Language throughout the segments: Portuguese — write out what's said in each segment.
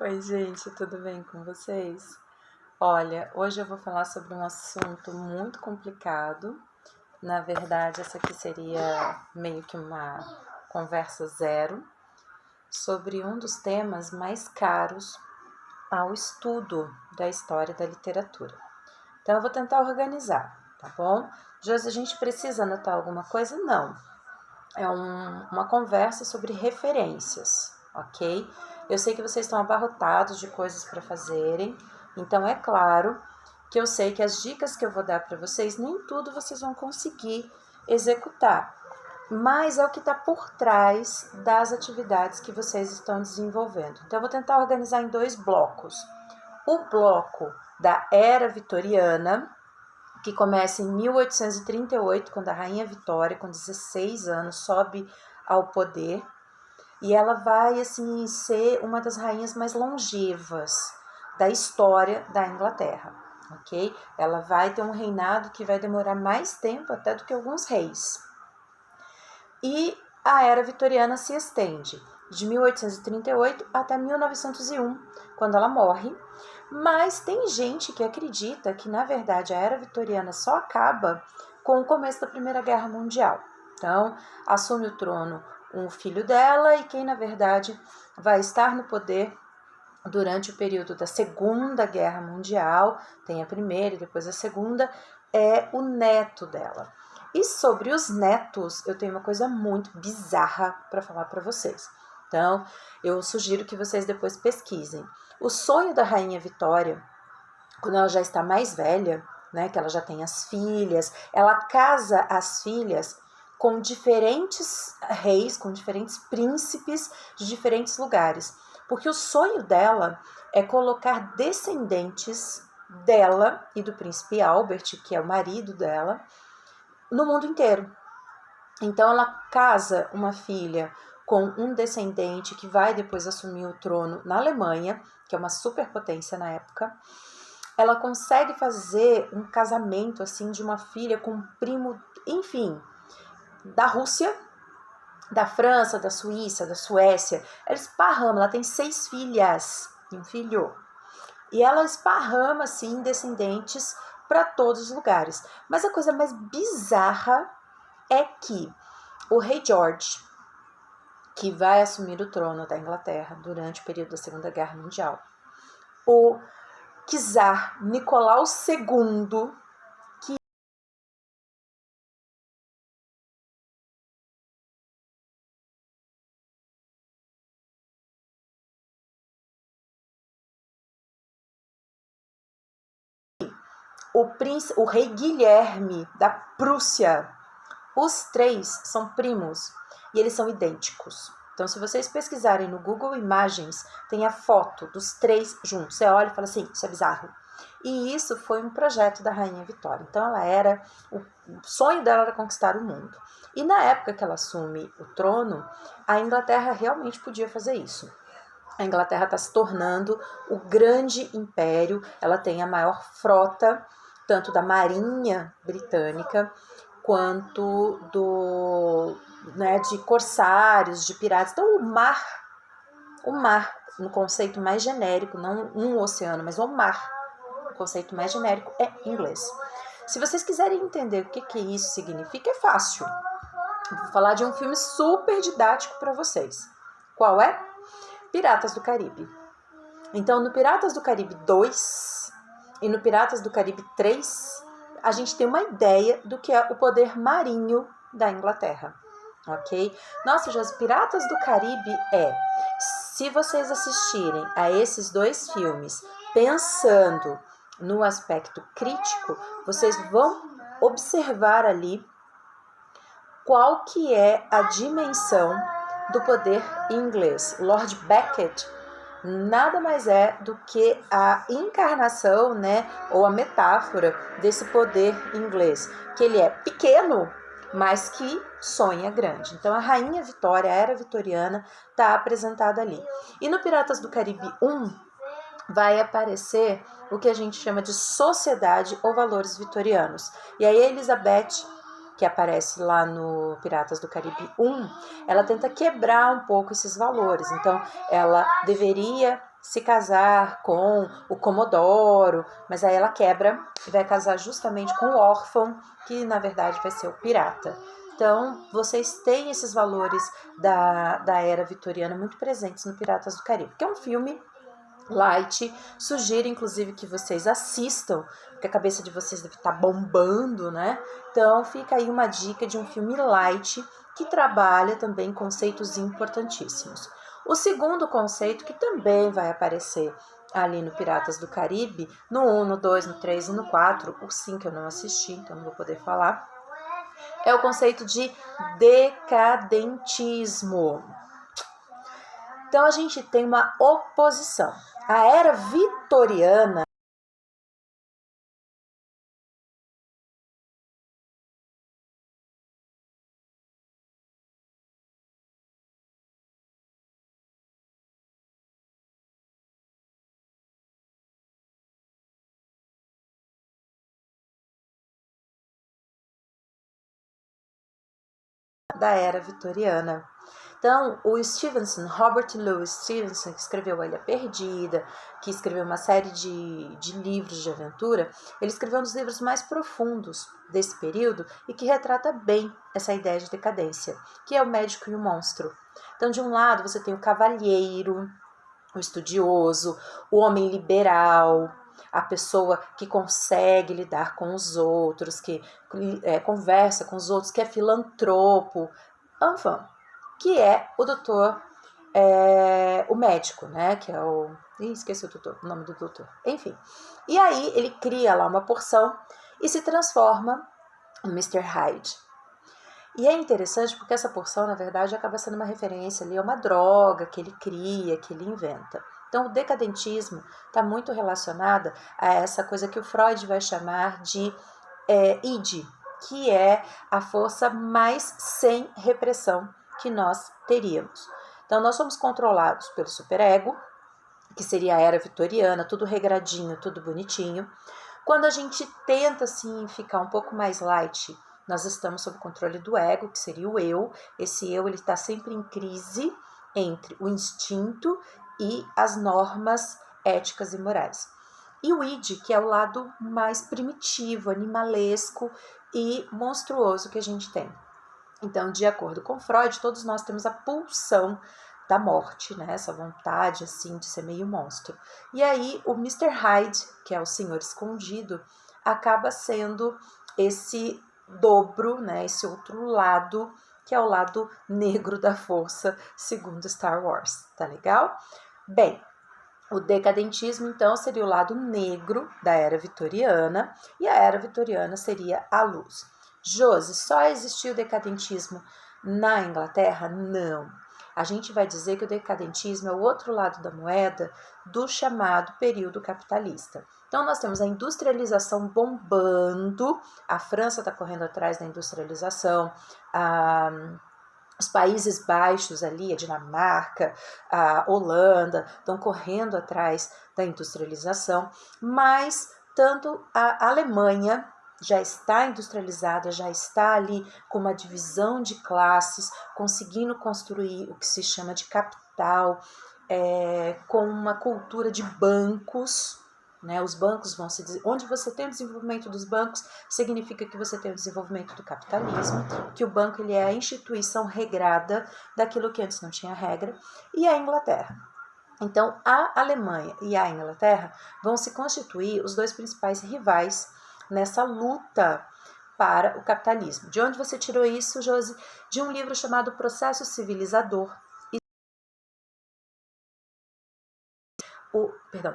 Oi, gente, tudo bem com vocês? Olha, hoje eu vou falar sobre um assunto muito complicado. Na verdade, essa aqui seria meio que uma conversa zero sobre um dos temas mais caros ao estudo da história da literatura. Então, eu vou tentar organizar, tá bom? Josi, a gente precisa anotar alguma coisa? Não. É uma conversa sobre referências, ok? Eu sei que vocês estão abarrotados de coisas para fazerem, então é claro que eu sei que as dicas que eu vou dar para vocês, nem tudo vocês vão conseguir executar, mas é o que está por trás das atividades que vocês estão desenvolvendo. Então eu vou tentar organizar em dois blocos. O bloco da Era Vitoriana, que começa em 1838, quando a Rainha Vitória, com 16 anos, sobe ao poder. E ela vai, assim, ser uma das rainhas mais longevas da história da Inglaterra, ok? Ela vai ter um reinado que vai demorar mais tempo até do que alguns reis. E a Era Vitoriana se estende de 1838 até 1901, quando ela morre. Mas tem gente que acredita que, na verdade, a Era Vitoriana só acaba com o começo da Primeira Guerra Mundial. Então, assume o trono um filho dela e quem, na verdade, vai estar no poder durante o período da Segunda Guerra Mundial, tem a primeira e depois a segunda, é o neto dela. E sobre os netos, eu tenho uma coisa muito bizarra para falar para vocês. Então, eu sugiro que vocês depois pesquisem. O sonho da Rainha Vitória, quando ela já está mais velha, né, que ela já tem as filhas, ela casa as filhas com diferentes reis, com diferentes príncipes de diferentes lugares. Porque o sonho dela é colocar descendentes dela e do príncipe Albert, que é o marido dela, no mundo inteiro. Então ela casa uma filha com um descendente que vai depois assumir o trono na Alemanha, que é uma superpotência na época. Ela consegue fazer um casamento assim de uma filha com um primo, enfim, da Rússia, da França, da Suíça, da Suécia. Ela esparrama, ela tem 6 filhas e um filho. E ela esparrama assim descendentes para todos os lugares. Mas a coisa mais bizarra é que o rei George, que vai assumir o trono da Inglaterra durante o período da Segunda Guerra Mundial, o czar Nicolau II, que o rei Guilherme da Prússia, os três são primos e eles são idênticos. Então, se vocês pesquisarem no Google Imagens, tem a foto dos três juntos. Você olha e fala assim, isso é bizarro. E isso foi um projeto da Rainha Vitória. Então, o sonho dela era conquistar o mundo. E na época que ela assume o trono, a Inglaterra realmente podia fazer isso. A Inglaterra está se tornando o grande império, ela tem a maior frota, tanto da marinha britânica, quanto de corsários, de piratas. Então o mar, no conceito mais genérico, não um oceano, mas o mar, o conceito mais genérico é inglês. Se vocês quiserem entender o que isso significa, é fácil. Vou falar de um filme super didático para vocês. Qual é? Piratas do Caribe. Então, no Piratas do Caribe 2 e no Piratas do Caribe 3, a gente tem uma ideia do que é o poder marinho da Inglaterra, ok? Nossa, já os Piratas do Caribe se vocês assistirem a esses dois filmes pensando no aspecto crítico, vocês vão observar ali qual que é a dimensão do poder inglês. Lord Beckett nada mais é do que a encarnação, né, ou a metáfora desse poder inglês, que ele é pequeno, mas que sonha grande. Então a Rainha Vitória, a Era Vitoriana, está apresentada ali. E no Piratas do Caribe 1 vai aparecer o que a gente chama de sociedade ou valores vitorianos. E aí a Elizabeth, que aparece lá no Piratas do Caribe 1, ela tenta quebrar um pouco esses valores. Então, ela deveria se casar com o Comodoro, mas aí ela quebra e vai casar justamente com o órfão, que na verdade vai ser o pirata. Então, vocês têm esses valores da era vitoriana muito presentes no Piratas do Caribe, que é um filme light. Sugiro, inclusive, que vocês assistam, porque a cabeça de vocês deve estar bombando, né? Então, fica aí uma dica de um filme light que trabalha também conceitos importantíssimos. O segundo conceito, que também vai aparecer ali no Piratas do Caribe, no 1, no 2, no 3 e no 4, o 5 eu não assisti, então não vou poder falar, é o conceito de decadentismo. Então a gente tem uma oposição. A era vitoriana da era vitoriana. Então, o Stevenson, Robert Louis Stevenson, que escreveu A Ilha Perdida, que escreveu uma série de livros de aventura, ele escreveu um dos livros mais profundos desse período e que retrata bem essa ideia de decadência, que é O Médico e o Monstro. Então, de um lado, você tem o cavalheiro, o estudioso, o homem liberal, a pessoa que consegue lidar com os outros, que conversa com os outros, que é filantropo, enfim, que é o doutor, o médico, né, que é o... esqueci o nome do doutor. Enfim, e aí ele cria lá uma porção e se transforma em Mr. Hyde. E é interessante porque essa porção, na verdade, acaba sendo uma referência ali a uma droga que ele cria, que ele inventa. Então, o decadentismo está muito relacionado a essa coisa que o Freud vai chamar de id, que é a força mais sem repressão que nós teríamos. Então, nós somos controlados pelo superego, que seria a era vitoriana, tudo regradinho, tudo bonitinho. Quando a gente tenta, assim, ficar um pouco mais light, nós estamos sob o controle do ego, que seria o eu. Esse eu, ele está sempre em crise entre o instinto e as normas éticas e morais. E o id, que é o lado mais primitivo, animalesco e monstruoso que a gente tem. Então, de acordo com Freud, todos nós temos a pulsão da morte, né? Essa vontade, assim, de ser meio monstro. E aí, o Mr. Hyde, que é o senhor escondido, acaba sendo esse dobro, né? Esse outro lado, que é o lado negro da força, segundo Star Wars. Tá legal? Bem, o decadentismo, então, seria o lado negro da era vitoriana, e a era vitoriana seria a luz. Josi, só existiu o decadentismo na Inglaterra? Não. A gente vai dizer que o decadentismo é o outro lado da moeda do chamado período capitalista. Então, nós temos a industrialização bombando, a França está correndo atrás da industrialização, os Países Baixos ali, a Dinamarca, a Holanda, estão correndo atrás da industrialização, mas tanto a Alemanha já está industrializada, já está ali com uma divisão de classes, conseguindo construir o que se chama de capital, com uma cultura de bancos, né? Os bancos vão se... Onde você tem o desenvolvimento dos bancos, significa que você tem o desenvolvimento do capitalismo, que o banco ele é a instituição regrada daquilo que antes não tinha regra, e a Inglaterra. Então, a Alemanha e a Inglaterra vão se constituir os dois principais rivais nessa luta para o capitalismo. De onde você tirou isso, Josi? De um livro chamado Processo Civilizador,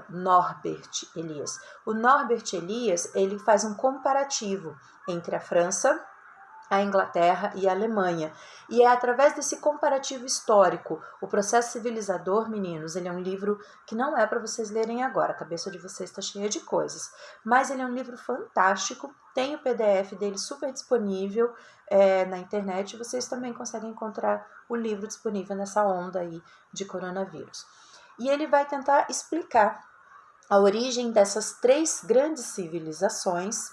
Norbert Elias. O Norbert Elias, ele faz um comparativo entre a França, a Inglaterra e a Alemanha. E é através desse comparativo histórico, o Processo Civilizador, meninos, ele é um livro que não é para vocês lerem agora, a cabeça de vocês está cheia de coisas, mas ele é um livro fantástico, tem o PDF dele super disponível na internet, vocês também conseguem encontrar o livro disponível nessa onda aí de coronavírus. E ele vai tentar explicar a origem dessas três grandes civilizações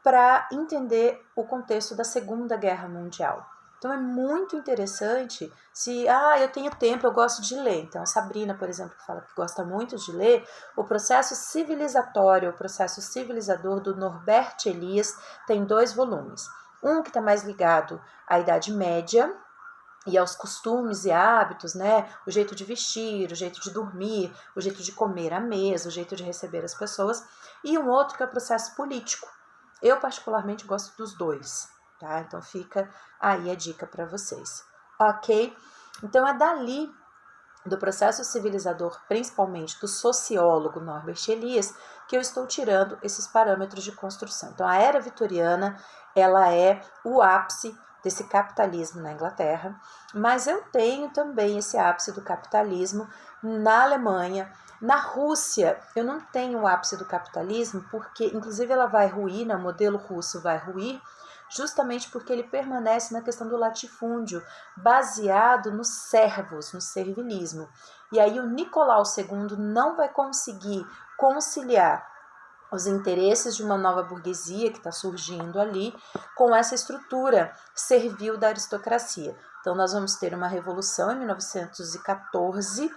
para entender o contexto da Segunda Guerra Mundial. Então é muito interessante se, eu tenho tempo, eu gosto de ler. Então a Sabrina, por exemplo, que fala que gosta muito de ler, o processo civilizatório, o processo civilizador do Norbert Elias tem 2 volumes. Um que está mais ligado à Idade Média, e aos costumes e hábitos, né? O jeito de vestir, o jeito de dormir, o jeito de comer à mesa, o jeito de receber as pessoas. E um outro que é o processo político. Eu particularmente gosto dos 2, tá? Então fica aí a dica para vocês, ok? Então é dali, do processo civilizador, principalmente do sociólogo Norbert Elias, que eu estou tirando esses parâmetros de construção. Então a era vitoriana, ela é o ápice desse capitalismo na Inglaterra, mas eu tenho também esse ápice do capitalismo na Alemanha. Na Rússia, eu não tenho o ápice do capitalismo, porque inclusive ela vai ruir, o modelo russo vai ruir, justamente porque ele permanece na questão do latifúndio, baseado nos servos, no servilismo. E aí o Nicolau II não vai conseguir conciliar os interesses de uma nova burguesia que está surgindo ali com essa estrutura servil da aristocracia. Então nós vamos ter uma revolução em 1914,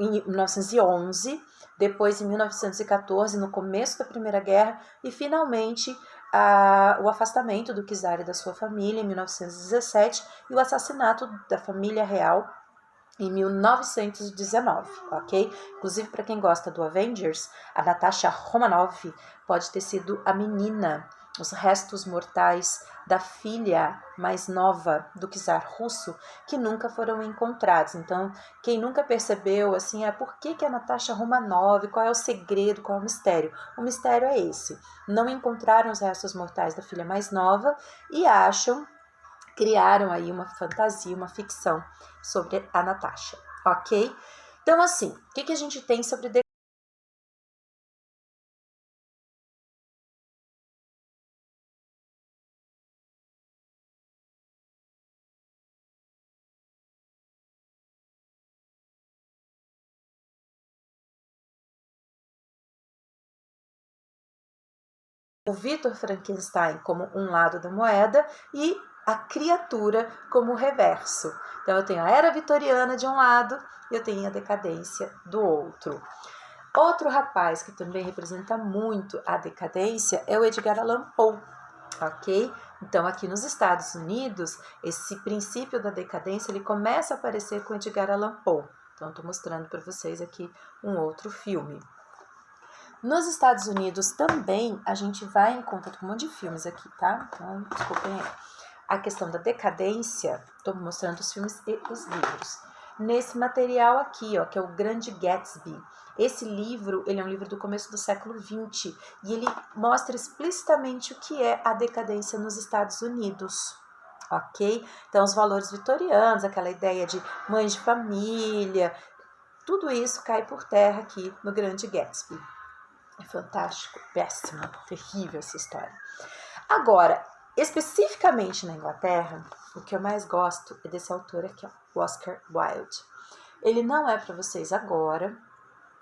em 1911, depois em 1914, no começo da Primeira Guerra, e finalmente o afastamento do czar e da sua família em 1917 e o assassinato da família real em 1919, ok? Inclusive, para quem gosta do Avengers, a Natasha Romanoff pode ter sido a menina, os restos mortais da filha mais nova do czar russo, que nunca foram encontrados. Então, quem nunca percebeu, assim, por que a Natasha Romanoff, qual é o segredo, qual é o mistério? O mistério é esse: não encontraram os restos mortais da filha mais nova e criaram aí uma fantasia, uma ficção sobre a Natasha, ok? Então, assim, o que a gente tem sobre o Victor Frankenstein como um lado da moeda e a criatura como o reverso. Então eu tenho a era vitoriana de um lado e eu tenho a decadência do outro. Outro rapaz que também representa muito a decadência é o Edgar Allan Poe, ok? Então aqui nos Estados Unidos, esse princípio da decadência ele começa a aparecer com Edgar Allan Poe. Então estou mostrando para vocês aqui um outro filme. Nos Estados Unidos também a gente vai encontrar um monte de filmes aqui, tá? Então, desculpem aí. A questão da decadência, estou mostrando os filmes e os livros. Nesse material aqui, ó, que é o Grande Gatsby. Esse livro, ele é um livro do começo do século XX e ele mostra explicitamente o que é a decadência nos Estados Unidos, ok? Então, os valores vitorianos, aquela ideia de mães de família, tudo isso cai por terra aqui no Grande Gatsby. É fantástico, péssimo, terrível essa história. Agora, especificamente na Inglaterra, o que eu mais gosto é desse autor aqui, ó, o Oscar Wilde. Ele não é para vocês agora,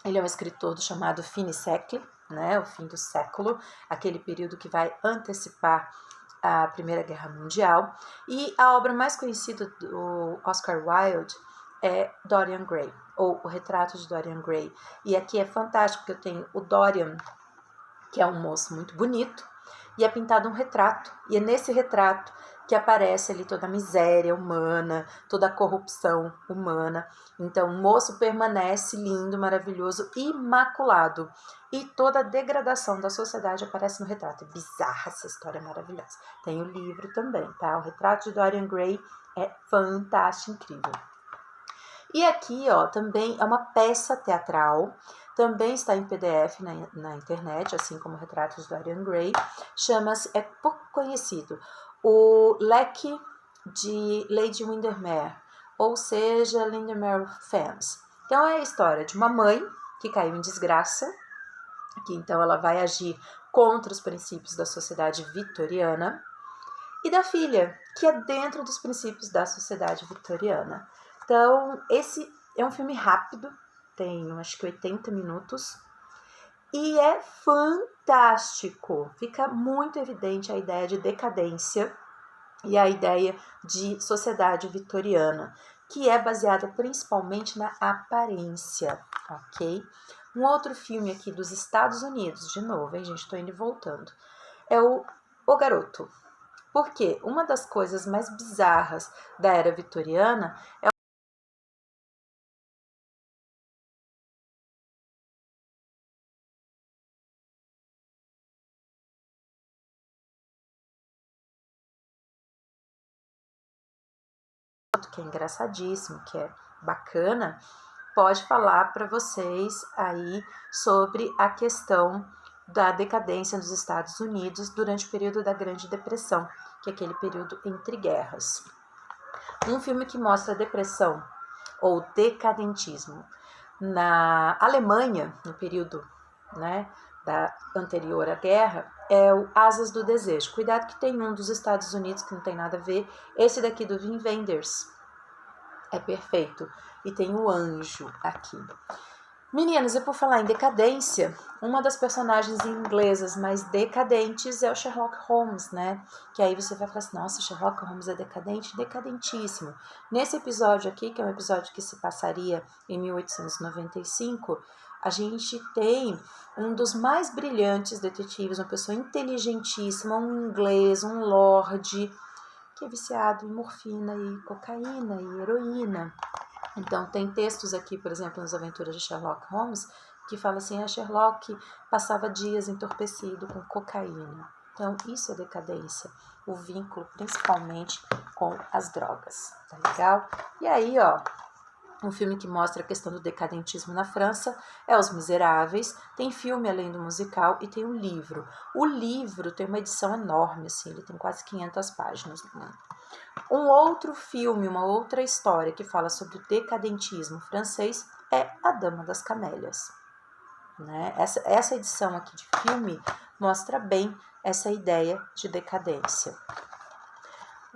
ele é um escritor do chamado Fine Sécle, né, o fim do século, aquele período que vai antecipar a Primeira Guerra Mundial. E a obra mais conhecida do Oscar Wilde é Dorian Gray, ou O Retrato de Dorian Gray. E aqui é fantástico, porque eu tenho o Dorian, que é um moço muito bonito, e é pintado um retrato. E é nesse retrato que aparece ali toda a miséria humana, toda a corrupção humana. Então, o moço permanece lindo, maravilhoso, imaculado. E toda a degradação da sociedade aparece no retrato. É bizarra essa história, maravilhosa. Tem o livro também, tá? O Retrato de Dorian Gray é fantástico, incrível. E aqui, ó, também é uma peça teatral, também está em PDF na internet, assim como Retratos de Dorian Gray. Chama-se, é pouco conhecido, O Leque de Lady Windermere, ou seja, Windermere Femmes. Então é a história de uma mãe que caiu em desgraça, que então ela vai agir contra os princípios da sociedade vitoriana, e da filha, que é dentro dos princípios da sociedade vitoriana. Então, esse é um filme rápido, tem acho que 80 minutos, e é fantástico. Fica muito evidente a ideia de decadência e a ideia de sociedade vitoriana, que é baseada principalmente na aparência, ok? Um outro filme aqui dos Estados Unidos, de novo, hein, gente, estou indo e voltando, é o Garoto. Porque uma das coisas mais bizarras da era vitoriana é que é engraçadíssimo, que é bacana, pode falar para vocês aí sobre a questão da decadência nos Estados Unidos durante o período da Grande Depressão, que é aquele período entre guerras. Um filme que mostra a depressão ou decadentismo na Alemanha, no período, né, da anterior à guerra, é o Asas do Desejo. Cuidado que tem um dos Estados Unidos que não tem nada a ver, esse daqui do Wim Wenders, é perfeito. E tem o Anjo aqui. Meninas, e por falar em decadência, uma das personagens inglesas mais decadentes é o Sherlock Holmes, né? Que aí você vai falar assim, nossa, Sherlock Holmes é decadente? Decadentíssimo. Nesse episódio aqui, que é um episódio que se passaria em 1895, a gente tem um dos mais brilhantes detetives, uma pessoa inteligentíssima, um inglês, um lorde, que é viciado em morfina e cocaína e heroína. Então, tem textos aqui, por exemplo, nas aventuras de Sherlock Holmes, que fala assim, a Sherlock passava dias entorpecido com cocaína. Então, isso é decadência, o vínculo principalmente com as drogas, tá legal? E aí, ó, um filme que mostra a questão do decadentismo na França é Os Miseráveis, tem filme além do musical e tem um livro. O livro tem uma edição enorme, assim, ele tem quase 500 páginas. Um outro filme, uma outra história que fala sobre o decadentismo francês é A Dama das Camélias. Né? Essa edição aqui de filme mostra bem essa ideia de decadência.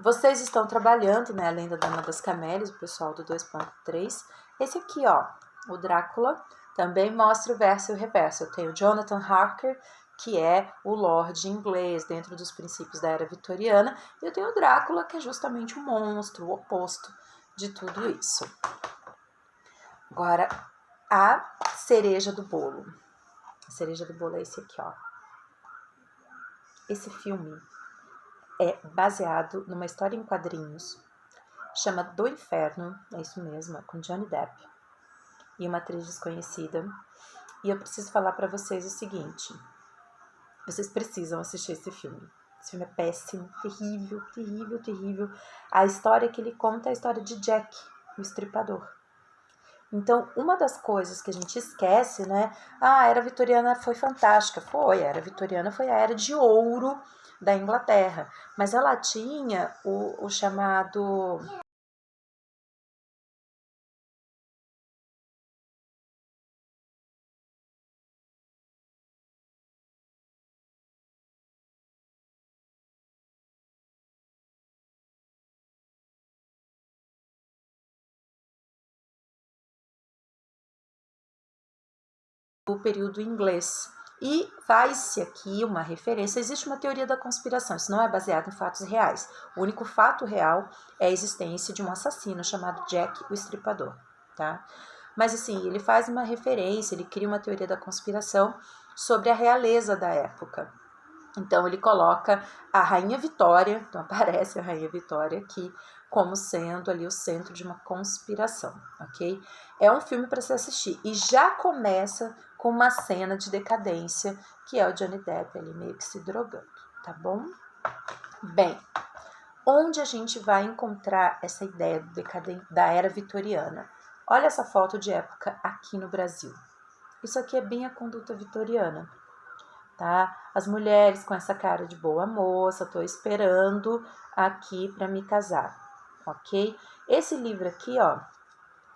Vocês estão trabalhando, né, além da Dama das Camélias, o pessoal do 2.3. Esse aqui, ó, o Drácula, também mostra o verso e o reverso. Eu tenho Jonathan Harker, que é o Lorde inglês dentro dos princípios da era vitoriana, e eu tenho o Drácula, que é justamente o monstro, o oposto de tudo isso. Agora, a cereja do bolo. A cereja do bolo é esse aqui, ó. Esse filme é baseado numa história em quadrinhos, chama Do Inferno, é isso mesmo, é com Johnny Depp e uma atriz desconhecida. E eu preciso falar para vocês o seguinte, vocês precisam assistir esse filme. Esse filme é péssimo, terrível, terrível, terrível. A história que ele conta é a história de Jack, o estripador. Então, uma das coisas que a gente esquece, né? Ah, a era vitoriana foi fantástica. Foi, a era vitoriana foi a era de ouro da Inglaterra. Mas ela tinha o chamado... o período inglês. E faz-se aqui uma referência, existe uma teoria da conspiração, isso não é baseado em fatos reais. O único fato real é a existência de um assassino chamado Jack o Estripador, tá? Mas assim, ele faz uma referência, ele cria uma teoria da conspiração sobre a realeza da época. Então ele coloca a Rainha Vitória, então aparece a Rainha Vitória aqui, como sendo ali o centro de uma conspiração, ok? É um filme para se assistir e já começa com uma cena de decadência, que é o Johnny Depp ali meio que se drogando, tá bom? Bem, onde a gente vai encontrar essa ideia da era vitoriana? Olha essa foto de época aqui no Brasil. Isso aqui é bem a conduta vitoriana, tá? As mulheres com essa cara de boa moça, tô esperando aqui para me casar, ok? Esse livro aqui, ó,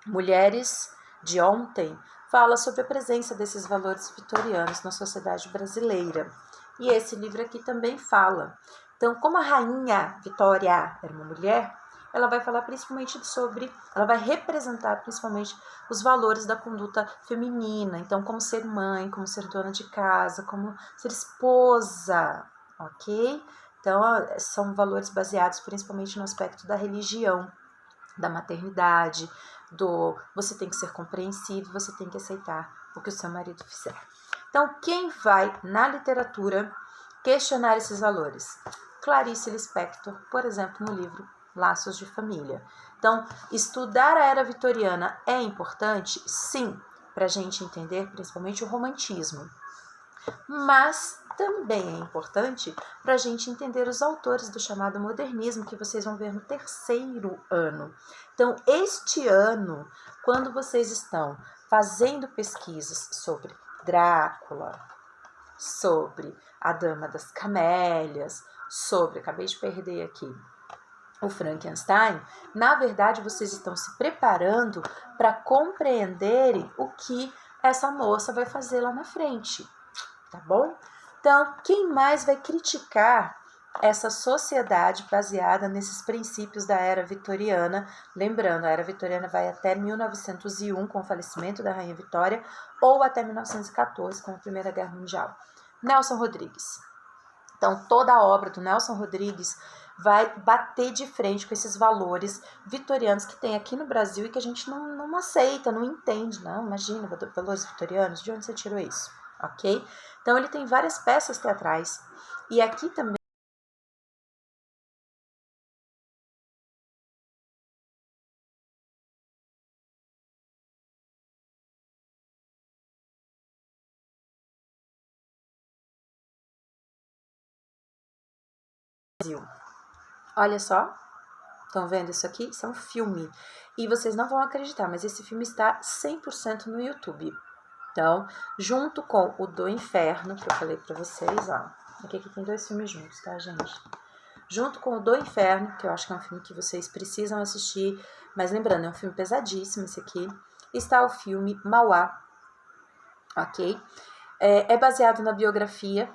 Mulheres de Ontem, fala sobre a presença desses valores vitorianos na sociedade brasileira. E esse livro aqui também fala. Então, como a rainha Vitória era uma mulher, ela vai falar principalmente sobre, ela vai representar principalmente os valores da conduta feminina. Então, como ser mãe, como ser dona de casa, como ser esposa, ok? Então, são valores baseados principalmente no aspecto da religião, da maternidade, do você tem que ser compreensivo, você tem que aceitar o que o seu marido fizer. Então, quem vai na literatura questionar esses valores? Clarice Lispector, por exemplo, no livro Laços de Família. Então, estudar a era vitoriana é importante? Sim, para a gente entender principalmente o romantismo. Mas também é importante para a gente entender os autores do chamado modernismo, que vocês vão ver no terceiro ano. Então, este ano, quando vocês estão fazendo pesquisas sobre Drácula, sobre a Dama das Camélias, sobre, acabei de perder aqui, o Frankenstein, na verdade vocês estão se preparando para compreenderem o que essa moça vai fazer lá na frente, tá bom? Então, quem mais vai criticar essa sociedade baseada nesses princípios da era vitoriana? Lembrando, a era vitoriana vai até 1901, com o falecimento da Rainha Vitória, ou até 1914, com a Primeira Guerra Mundial. Nelson Rodrigues. Então, toda a obra do Nelson Rodrigues vai bater de frente com esses valores vitorianos que tem aqui no Brasil e que a gente não aceita, não entende. Não, imagina, valores vitorianos, de onde você tirou isso? Ok? Então, ele tem várias peças teatrais. E aqui também olha só, estão vendo isso aqui? Isso é um filme. E vocês não vão acreditar, mas esse filme está 100% no YouTube. Então, junto com o do Inferno, que eu falei pra vocês, ó. Aqui tem 2 filmes juntos, tá, gente? Junto com o do Inferno, que eu acho que é um filme que vocês precisam assistir. Mas lembrando, é um filme pesadíssimo esse aqui. Está o filme Mauá, ok? É baseado na biografia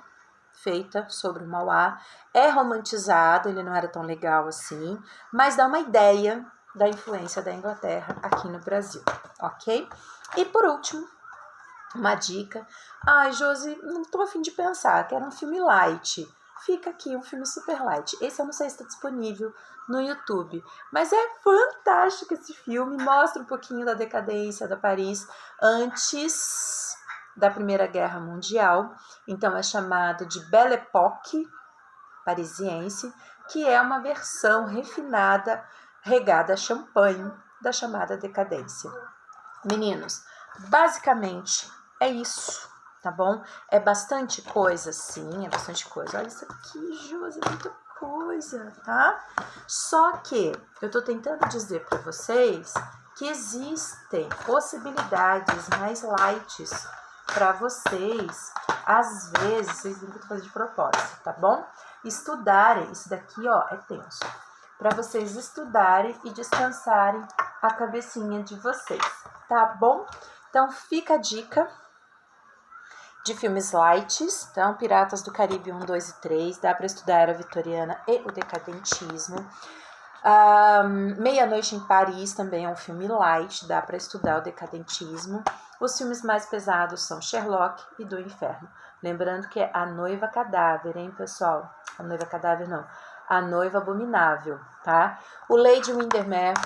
feita sobre o Mauá, é romantizado, ele não era tão legal assim, mas dá uma ideia da influência da Inglaterra aqui no Brasil, ok? E por último, uma dica. Ai, Josi, não tô a fim de pensar, quero um filme light. Fica aqui um filme super light. Esse eu não sei se está disponível no YouTube, mas é fantástico esse filme, mostra um pouquinho da decadência da Paris antes da Primeira Guerra Mundial. Então é chamado de Belle Époque parisiense, que é uma versão refinada, regada a champanhe da chamada decadência. Meninos, basicamente é isso, tá bom? É bastante coisa, sim, é bastante coisa. Olha isso aqui, Josi, é muita coisa, tá? Só que eu tô tentando dizer para vocês que existem possibilidades mais light para vocês, às vezes, vocês têm que fazer de propósito, tá bom? Estudarem, isso daqui, ó, é tenso. Para vocês estudarem e descansarem a cabecinha de vocês, tá bom? Então, fica a dica de filmes lights, então, Piratas do Caribe 1, 2 e 3, dá para estudar a era vitoriana e o decadentismo. Meia-Noite em Paris também é um filme light, dá para estudar o decadentismo. Os filmes mais pesados são Sherlock e Do Inferno. Lembrando que é A Noiva Cadáver, hein, pessoal? A Noiva Cadáver não, A Noiva Abominável, tá? O Lady Windermere,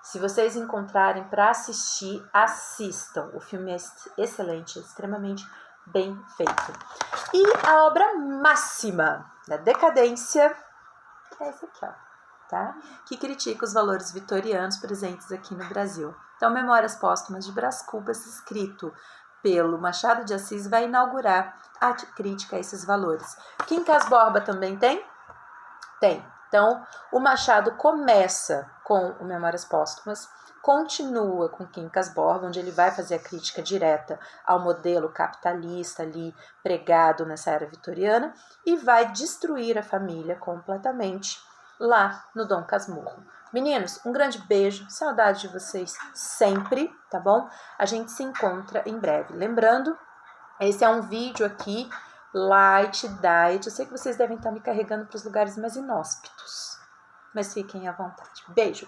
se vocês encontrarem para assistir, assistam. O filme é excelente, extremamente bem feito. E a obra máxima da decadência é essa aqui, ó, tá? Que critica os valores vitorianos presentes aqui no Brasil. Então, Memórias Póstumas de Brás Cubas, escrito pelo Machado de Assis, vai inaugurar a crítica a esses valores. Quincas Borba também tem? Tem. Então, o Machado começa com o Memórias Póstumas, continua com Quincas Borba, onde ele vai fazer a crítica direta ao modelo capitalista ali pregado nessa era vitoriana e vai destruir a família completamente lá no Dom Casmurro. Meninos, um grande beijo, saudade de vocês sempre, tá bom? A gente se encontra em breve. Lembrando, esse é um vídeo aqui light diet. Eu sei que vocês devem estar me carregando para os lugares mais inóspitos, mas fiquem à vontade. Beijo!